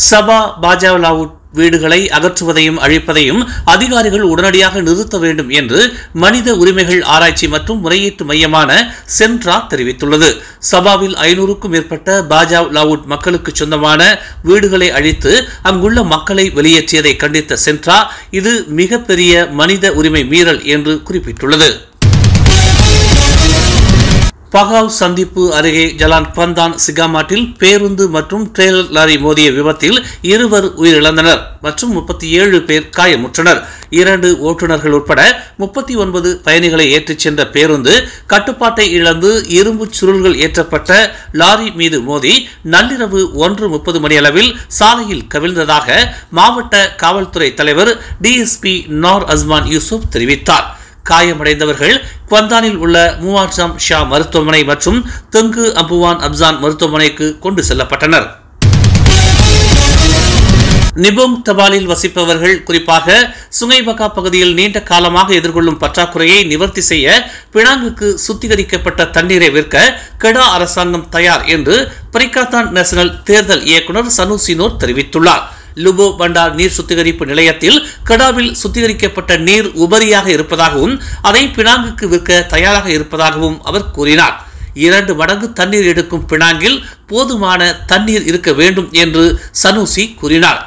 சபா பாஜக வீடுகளை அகற்றுவதையும் அழிப்பதையும் அதிகாரிகள் உடனடியாக நிறுத்த வேண்டும் என்று மனித உரிமைகள் ஆராய்ச்சி மற்றும் முறையீட்டு மையமான சென்ட்ரா தெரிவித்துள்ளது. சபாவில் 500க்கும் மேற்பட்ட பாஜக மக்களுக்கு சொந்தமான வீடுகளை அழித்து அங்குள்ள மக்களை வெளியேற்றியதை கண்டித்த சென்ட்ரா இது மிகப்பெரிய மனித உரிமை மீறல் என்று குறிப்பிட்டுள்ளது. பகாவ் சந்திப்பு அருகே ஜலான் பந்தான் சிகாமாட்டில் பேருந்து மற்றும் ட்ரெய்லர் லாரி மோதிய விபத்தில் 2 உயிரிழந்தனர் மற்றும் 37 பேர் காயமுற்றனர். 2 ஓட்டுநர்கள் உட்பட 39 பயணிகளை ஏற்றிச் சென்ற பேருந்து கட்டுப்பாட்டை இழந்து இரும்பு சுருள்கள் ஏற்றப்பட்ட லாரி மீது மோதி நள்ளிரவு 1:30 மணியளவில் சாலையில் கவிழ்ந்ததாக மாவட்ட காவல்துறை தலைவர் டிஎஸ்பி நார் அஸ்மான் யூசுப் தெரிவித்தார். காயமடைந்தவர்கள் குவந்தானில் உள்ள மூவாட்சாம் ஷா மருத்துவமனை மற்றும் தெங்கு அம்புவான் அப்சான் மருத்துவமனைக்கு கொண்டு செல்லப்பட்டனர். நிபோங் தபாலில் வசிப்பவர்கள் குறிப்பாக சுங்கைபகா பகுதியில் நீண்ட காலமாக எதிர்கொள்ளும் பற்றாக்குறையை நிவர்த்தி செய்ய பினாங்குக்கு சுத்திகரிக்கப்பட்ட தண்ணீரை விற்க கெடா அரசாங்கம் தயார் என்று பரிகாத்தான் நேஷனல் தேர்தல் இயக்குநர் சனுசினோர் தெரிவித்துள்ளார். லுபோ பண்டார் நீர் சுத்திகரிப்பு நிலையத்தில் கடாவில் சுத்திகரிக்கப்பட்ட நீர் உபரியாக இருப்பதாகவும் அதை பினாங்குக்கு விற்க தயாராக இருப்பதாகவும் அவர் கூறினார். 2 மடங்கு தண்ணீர் எடுக்கும் பினாங்கில் போதுமான தண்ணீர் இருக்க வேண்டும் என்று சனுசி கூறினார்.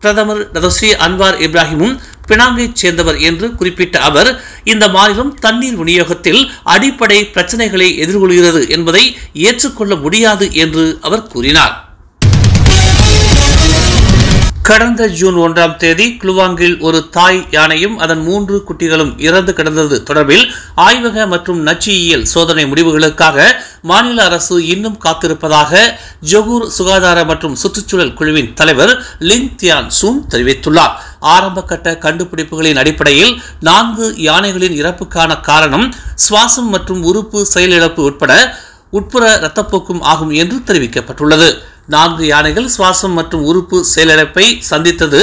பிரதமர் டதோஸ்ரீ அன்வார் இப்ராஹிமும் பினாங்கைச் சேர்ந்தவர் என்று குறிப்பிட்ட அவர் இந்த மாநிலம் தண்ணீர் விநியோகத்தில் அடிப்படை பிரச்சனைகளை எதிர்கொள்கிறது என்பதை ஏற்றுக்கொள்ள முடியாது என்று அவர் கூறினார். கடந்த ஜூன் 1ஆம் தேதி குலுவாங்கில் ஒரு தாய் யானையும் அதன் 3 குட்டிகளும் இறந்து கிடந்தது தொடர்பில் ஆய்வக மற்றும் நச்சுயியல் சோதனை முடிவுகளுக்காக மாநில அரசு இன்னும் காத்திருப்பதாக ஜொகூர் சுகாதார மற்றும் சுற்றுச்சூழல் குழுவின் தலைவர் லிங் தியான் சூன் தெரிவித்துள்ளார். ஆரம்ப கட்ட கண்டுபிடிப்புகளின் அடிப்படையில் 4 யானைகளின் இறப்புக்கான காரணம் சுவாசம் மற்றும் உறுப்பு செயலிழப்பு உட்பட உட்புற இரத்தப்போக்கும் ஆகும் என்று தெரிவிக்கப்பட்டுள்ளது. 4 யானைகள் சுவாசம் மற்றும் உறுப்பு செயலிழப்பை சந்தித்தது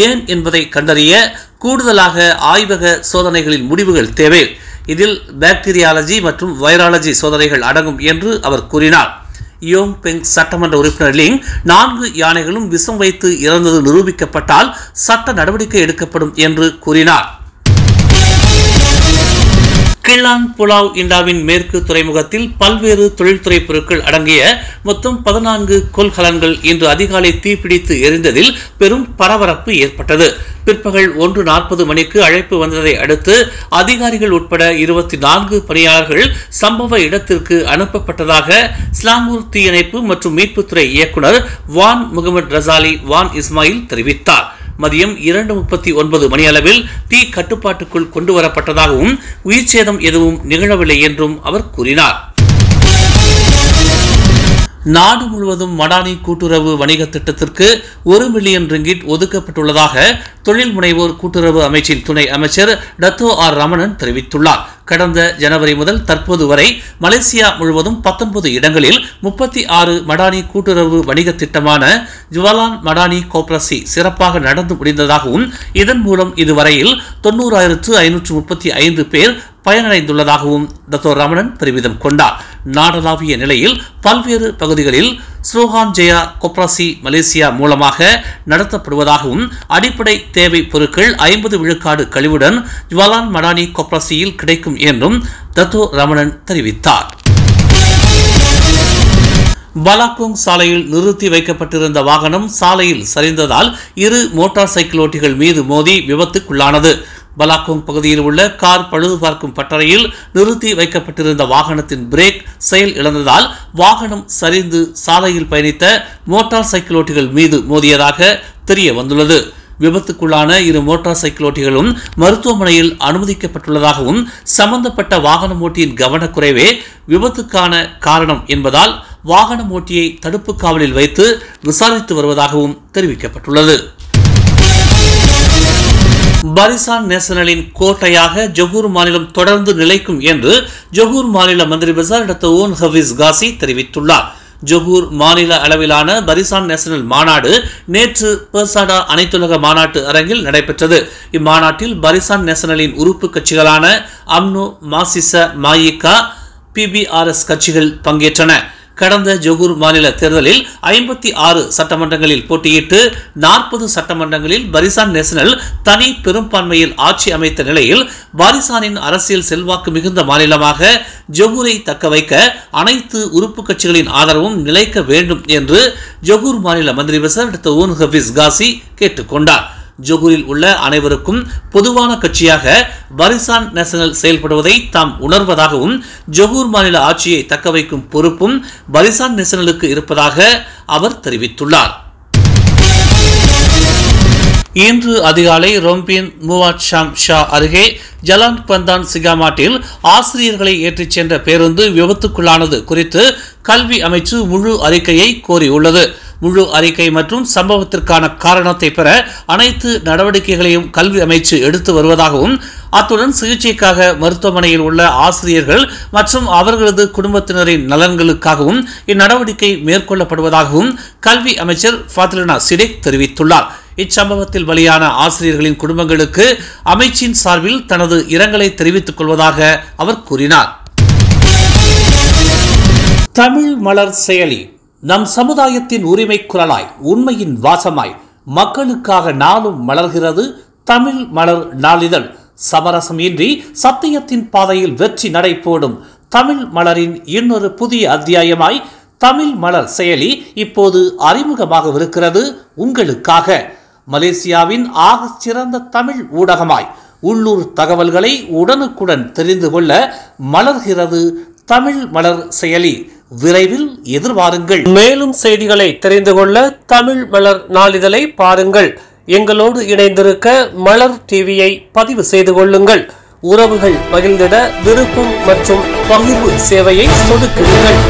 ஏன் என்பதை கண்டறிய கூடுதலாக ஆய்வக சோதனைகளின் முடிவுகள் தேவை. இதில் பாக்டீரியாலஜி மற்றும் வைராலஜி சோதனைகள் அடங்கும் என்று அவர் கூறினார். யோங் பெங் சட்டமன்ற உறுப்பினர் லிங் 4 யானைகளும் விஷம் வைத்து இறந்தது நிரூபிக்கப்பட்டால் சட்ட நடவடிக்கை எடுக்கப்படும் என்று கூறினார். கிள்ளான் புலாவ் இண்டாவின் மேற்கு துறைமுகத்தில் பல்வேறு தொழில்துறை பொருட்கள் அடங்கிய மொத்தம் 14 கொள்கலன்கள் இன்று அதிகாலை தீப்பிடித்து எரிந்ததில் பெரும் பரபரப்பு ஏற்பட்டது. பிற்பகல் 1:40 மணிக்கு அழைப்பு வந்ததை அடுத்து அதிகாரிகள் உட்பட 24 பணியாளர்கள் சம்பவ இடத்திற்கு அனுப்பப்பட்டதாக ஸ்லாங்கூர் தீயணைப்பு மற்றும் மீட்புத்துறை இயக்குநர் வான் முகமது ரசாலி வான் இஸ்மாயில் தெரிவித்தார். மதியம் 2:39 மணியளவில் தீ கட்டுப்பாட்டுக்குள் கொண்டு வரப்பட்டதாகவும் உயிர் சேதம் எதுவும் நிகழவில்லை என்றும் அவர் கூறினார். நாடு முழுவதும் மடானி கூட்டுறவு வணிக திட்டத்திற்கு 1 மில்லியன் ரிங்கிட் ஒதுக்கப்பட்டுள்ளதாக தொழில் முனைவோர் கூட்டுறவு அமைச்சின் துணை அமைச்சர் டத்தோ ஆர் ரமணன் தெரிவித்துள்ளார். கடந்த ஜனவரி முதல் தற்போது வரை மலேசியா முழுவதும் 19 இடங்களில் 36 மடானி கூட்டுறவு வணிக திட்டமான ஜுவலான் மடானி கோப்ரசி சிறப்பாக நடந்து முடிந்ததாகவும் இதன் மூலம் இதுவரையில் 90,535 பேர் பயனடைந்துள்ளதாகவும் டத்தோ ரமணன் பெருமிதம் கொண்டார். நாடளாவிய நிலையில் பல்வேறு பகுதிகளில் ஸ்லோகான் ஜெயா கோப்ரசி மலேசியா மூலமாக நடத்தப்படுவதாகவும் அடிப்படை தேவை பொருட்கள் 50 விழுக்காடு கழிவுடன் ஜுவலான் மடானி கோப்ரசியில் கிடைக்கும் என்றும் டத்தோ ரமணன் தெரிவித்தார். பலாக்கோங் சாலையில் நிறுத்தி வைக்கப்பட்டிருந்த வாகனம் சாலையில் சரிந்ததால் 2 மோட்டார் சைக்கிள் ஓட்டிகள் மீது மோதி விபத்துக்குள்ளானது. பலாக்கோங் பகுதியில் உள்ள கார் பழுது பார்க்கும் பட்டறையில் நிறுத்தி வைக்கப்பட்டிருந்த வாகனத்தின் பிரேக் செயல் இழந்ததால் வாகனம் சரிந்து சாலையில் பயணித்த மோட்டார் சைக்கிள் ஓட்டிகள் மீது மோதியதாக தெரிய வந்துள்ளது. விபத்துக்குள்ளான 2 மோட்டார் சைக்கிள் ஓட்டிகளும் மருத்துவமனையில் அனுமதிக்கப்பட்டுள்ளதாகவும் சம்பந்தப்பட்ட வாகனம் ஓட்டியின் கவனக்குறைவே விபத்துக்கான காரணம் என்பதால் வாகனம் ஓட்டியை தடுப்பு காவலில் வைத்து விசாரித்து வருவதாகவும் தெரிவிக்கப்பட்டுள்ளது. பரிசான் நேஷனலின் கோட்டையாக ஜொகூர் மாநிலம் தொடர்ந்து நிலைக்கும் என்று ஜொகூர் மாநில மந்திரி பசார் டாக்டர் ஓன் ஹபீஸ் காசி தெரிவித்துள்ளார். ஜொகூர் மாநில அளவிலான பரிசான் நேஷனல் மாநாடு நேற்று பெர்சாடா அனைத்துலக மாநாட்டு அரங்கில் நடைபெற்றது. இம்மாநாட்டில் பரிசான் நேஷனலின் உறுப்பு கட்சிகளான அம்னோ, மாசிச, மாயிகா, PBRS கட்சிகள் பங்கேற்றன. கடந்த ஜொகூர் மாநில தேர்தலில் 56 சட்டமன்றங்களில் போட்டியிட்டு 40 சட்டமன்றங்களில் பரிசான் நேஷனல் தனி பெரும்பான்மையில் ஆட்சி அமைத்த நிலையில் பாரிசானின் அரசியல் செல்வாக்கு மிகுந்த மாநிலமாக ஜொகூரை தக்க வைக்க அனைத்து உறுப்பு கட்சிகளின் ஆதரவும் நிலைக்க வேண்டும் என்று ஜொகூர் மாநில மந்திரி வசர் டாக்டர் ஹபீஸ் காசி கேட்டுக்கொண்டார். ஜொகூரில் உள்ள அனைவருக்கும் பொதுவான கட்சியாக பரிசான் நேஷனல் செயல்படுவதை தாம் உணர்வதாகவும் ஜொகூர் மாநில ஆட்சியை தக்க வைக்கும் பொறுப்பும் பரிசான் நேஷனலுக்கு இருப்பதாக அவர் தெரிவித்துள்ளார். இன்று அதிகாலை ரொம்பியன் மூவாட் ஷாம் ஷா அருகே ஜலான் பந்தான் சிகாமாட்டில் ஆசிரியர்களை ஏற்றிச் சென்ற பேருந்து விபத்துக்குள்ளானது குறித்து கல்வி அமைச்சு முழு அறிக்கையை கோரியுள்ளது. முழு அறிக்கை மற்றும் சம்பவத்திற்கான காரணத்தை பெற அனைத்து நடவடிக்கைகளையும் கல்வி அமைச்சு எடுத்து வருவதாகவும் அத்துடன் சிகிச்சைக்காக மருத்துவமனையில் உள்ள ஆசிரியர்கள் மற்றும் அவர்களது குடும்பத்தினரின் நலன்களுக்காகவும் இந்நடவடிக்கை மேற்கொள்ளப்படுவதாகவும் கல்வி அமைச்சர் ஃபாத்திலினா சிடேக் தெரிவித்துள்ளார். இச்சம்பவத்தில் பலியான ஆசிரியர்களின் குடும்பங்களுக்கு அமைச்சின் சார்பில் தனது இரங்கலை தெரிவித்துக் கொள்வதாக அவர் கூறினார். தமிழ் மலர் செயலி நம் சமுதாயத்தின் உரிமை குரலாய் உண்மையின் வாசமாய் மக்களுக்காக நாளும் மலர்கிறது தமிழ் மலர் நாளிதழ். சமரசம் இன்றி சத்தியத்தின் பாதையில் வெற்றி நடை போடும் தமிழ் மலரின் இன்னொரு புதிய அத்தியாயமாய் தமிழ் மலர் செயலி இப்போது அறிமுகமாகவிருக்கிறது உங்களுக்காக. மலேசியாவின் ஆக சிறந்த தமிழ் ஊடகமாய் உள்ளூர் தகவல்களை உடனுக்குடன் தெரிந்து கொள்ள மலர்கிறது தமிழ் மலர் செயலி. விரைவில் எதிர்பாருங்கள். மேலும் செய்திகளை தெரிந்து கொள்ள தமிழ் மலர் நாளிதழை பாருங்கள். எங்களோடு இணைந்திருக்க மலர் டிவியை பதிவு செய்து கொள்ளுங்கள். உறவுகள் மகிழ்ந்திட விருப்பம் மற்றும் பகிர்வு சேவையை சொடுக்குங்கள்.